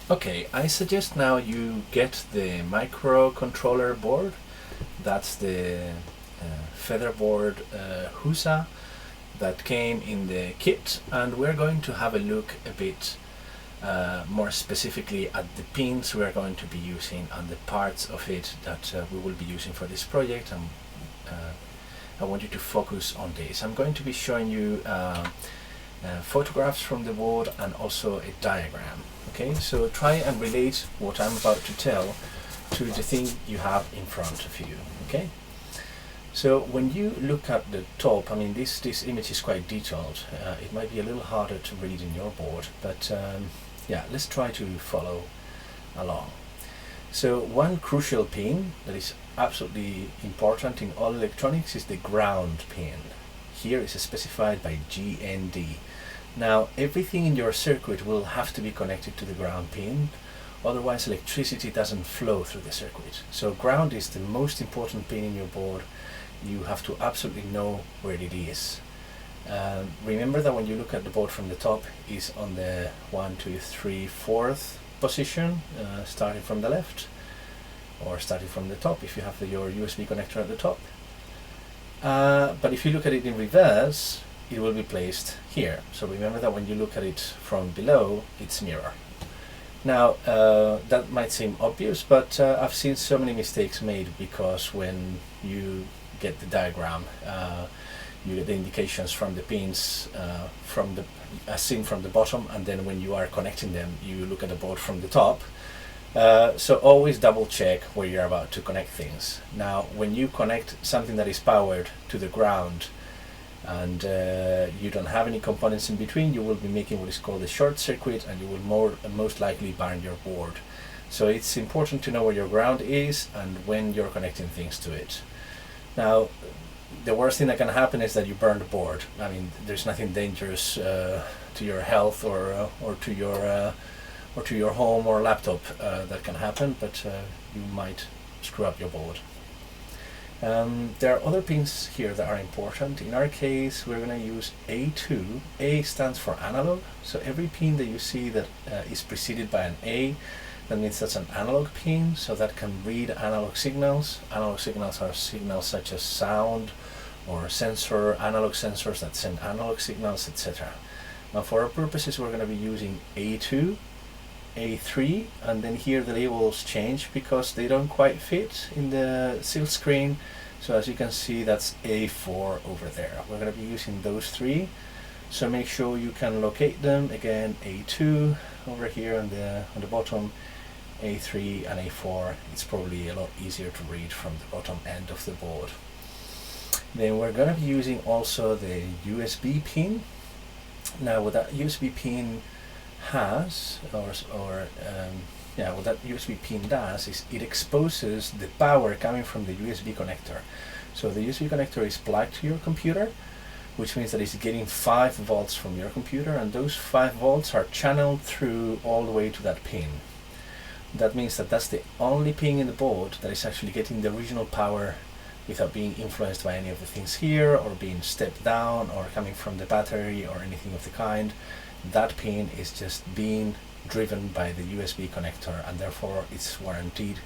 Okay, I suggest now you get the microcontroller board. That's the Featherboard huzzah that came in the kit, and we're going to have a look a bit more specifically at the pins we are going to be using and the parts of it that we will be using for this project. And I want you to focus on this. I'm going to be showing you photographs from the board and also a diagram. Okay, so try and relate what I'm about to tell to the thing you have in front of you. Okay, so when you look at the top, I mean this image is quite detailed. It might be a little harder to read in your board, but yeah, let's try to follow along. So one crucial pin that is absolutely important in all electronics is the ground pin. Here is specified by GND. Now everything in your circuit will have to be connected to the ground pin, otherwise electricity doesn't flow through the circuit. So ground is the most important pin in your board. You have to absolutely know where it is. Remember that when you look at the board from the top, is on the 1, 2, 3, 4th position, starting from the left, or starting from the top if you have your USB connector at the top. But if you look at it in reverse, it will be placed here. So remember that when you look at it from below, it's mirror. Now that might seem obvious, but I've seen so many mistakes made, because when you get the diagram, you get the indications from the pins as seen from the bottom, and then when you are connecting them, you look at the board from the top. So always double check where you're about to connect things. Now when you connect something that is powered to the ground and you don't have any components in between, you will be making what is called a short circuit, and you will most likely burn your board. So it's important to know where your ground is and when you're connecting things to it. Now the worst thing that can happen is that you burn the board. I mean, there's nothing dangerous to your health or to your home or laptop that can happen, but you might screw up your board. There are other pins here that are important. In our case, we're going to use A2. A stands for analog, so every pin that you see that is preceded by an A, that means that's an analog pin, so that can read analog signals. Analog signals are signals such as sound or analog sensors that send analog signals, etc. Now for our purposes, we're going to be using A2, A3, and then here the labels change because they don't quite fit in the silk screen. So as you can see, that's A4 over there. We're going to be using those three, so make sure you can locate them. Again, A2 over here on the bottom, A3 and A4. It's probably a lot easier to read from the bottom end of the board. Then we're going to be using also the USB pin. Now what that USB pin has, what that USB pin does is it exposes the power coming from the USB connector. So the USB connector is plugged to your computer, which means that it's getting 5 volts from your computer, and those 5 volts are channeled through all the way to that pin. That means that that's the only pin in the board that is actually getting the original power without being influenced by any of the things here, or being stepped down, or coming from the battery, or anything of the kind. That pin is just being driven by the USB connector, and therefore it's guaranteed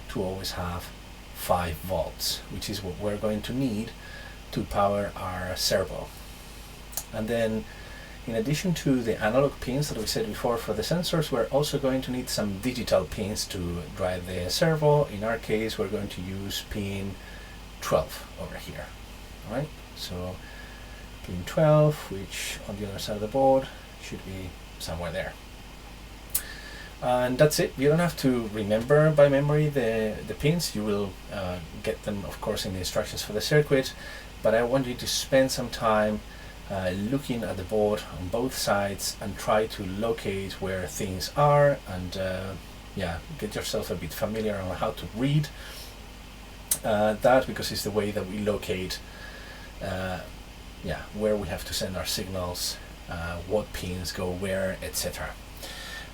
to always have 5 volts, which is what we're going to need to power our servo. And then, in addition to the analog pins that we said before for the sensors, we're also going to need some digital pins to drive the servo. In our case, we're going to use pin 12 over here. All right, so pin 12, which on the other side of the board should be somewhere there. And that's it. You don't have to remember by memory the pins. You will get them, of course, in the instructions for the circuit, but I want you to spend some time looking at the board on both sides and try to locate where things are, and get yourself a bit familiar on how to read that, because it's the way that we locate where we have to send our signals, what pins go where, etc.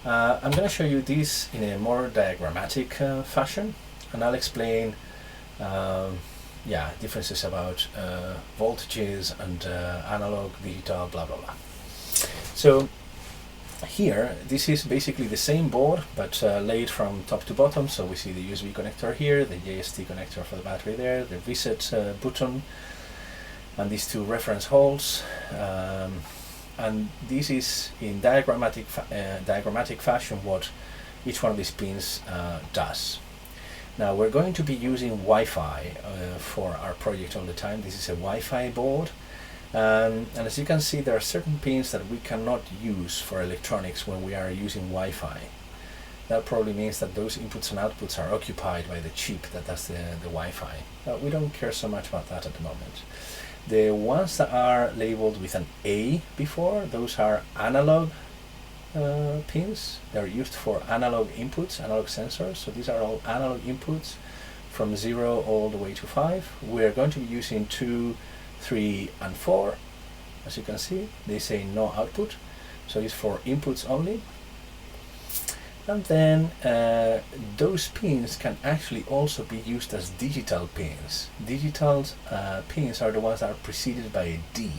I'm going to show you this in a more diagrammatic fashion, and I'll explain differences about voltages and analog, digital, blah blah blah. So here, this is basically the same board, but laid from top to bottom. So we see the USB connector here, the JST connector for the battery there, the reset button, and these two reference holes. And this is in diagrammatic fashion what each one of these pins does. Now we're going to be using Wi-Fi for our project all the time. This is a Wi-Fi board. And as you can see, there are certain pins that we cannot use for electronics when we are using Wi-Fi. That probably means that those inputs and outputs are occupied by the chip that does the Wi-Fi. We don't care so much about that at the moment. The ones that are labeled with an A before, those are analog pins. They're used for analog inputs, analog sensors. So these are all analog inputs from 0 all the way to 5. We're going to be using 2, 3 and 4. As you can see, they say no output, so it's for inputs only. And then those pins can actually also be used as digital pins. Digital pins are the ones that are preceded by a D.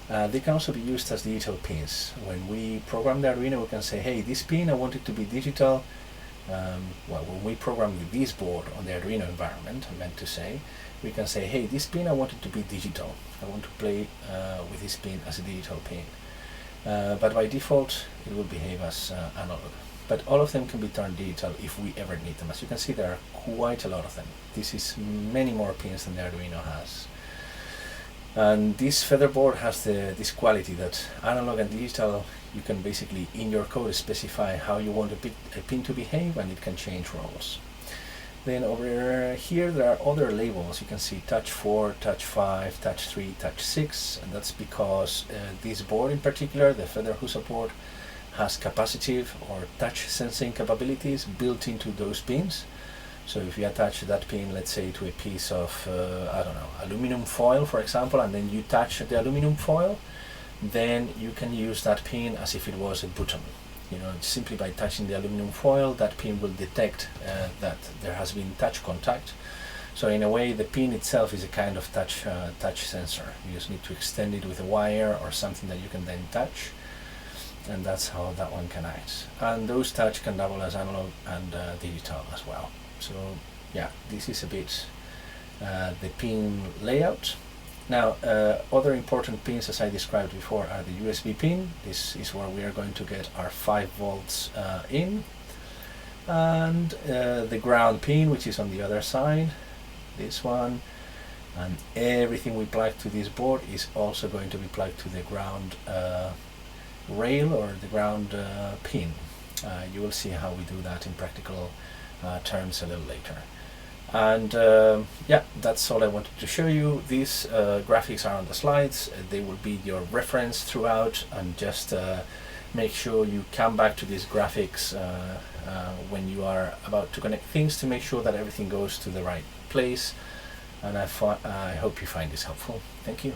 They can also be used as digital pins. When we program the Arduino, we can say, hey, this pin I want it to be digital. Well, when we program this board on the Arduino environment, I meant to say, we can say, hey, this pin I want it to be digital. I want to play with this pin as a digital pin. But by default, it will behave as analog. But all of them can be turned digital if we ever need them. As you can see, there are quite a lot of them. This is many more pins than the Arduino has. And this feather board has this quality that analog and digital, you can basically in your code specify how you want a pin to behave, and it can change roles. Then over here there are other labels. You can see touch 4, touch 5, touch 3, touch 6, and that's because this board in particular, the feather huzzah board, has capacitive or touch sensing capabilities built into those pins. So if you attach that pin, let's say, to a piece of, I don't know, aluminum foil, for example, and then you touch the aluminum foil, then you can use that pin as if it was a button. You know, simply by touching the aluminum foil, that pin will detect that there has been touch contact. So in a way, the pin itself is a kind of touch sensor. You just need to extend it with a wire or something that you can then touch, and that's how that one can act. And those touch can double as analog and digital as well. So yeah, this is a bit the pin layout. Now, other important pins, as I described before, are the USB pin. This is where we are going to get our 5 volts in, and the ground pin, which is on the other side, this one, and everything we plug to this board is also going to be plugged to the ground rail or the ground pin. You will see how we do that in practical terms a little later. And yeah, that's all I wanted to show you. These graphics are on the slides. They will be your reference throughout, and just make sure you come back to these graphics when you are about to connect things, to make sure that everything goes to the right place. And I hope you find this helpful. Thank you.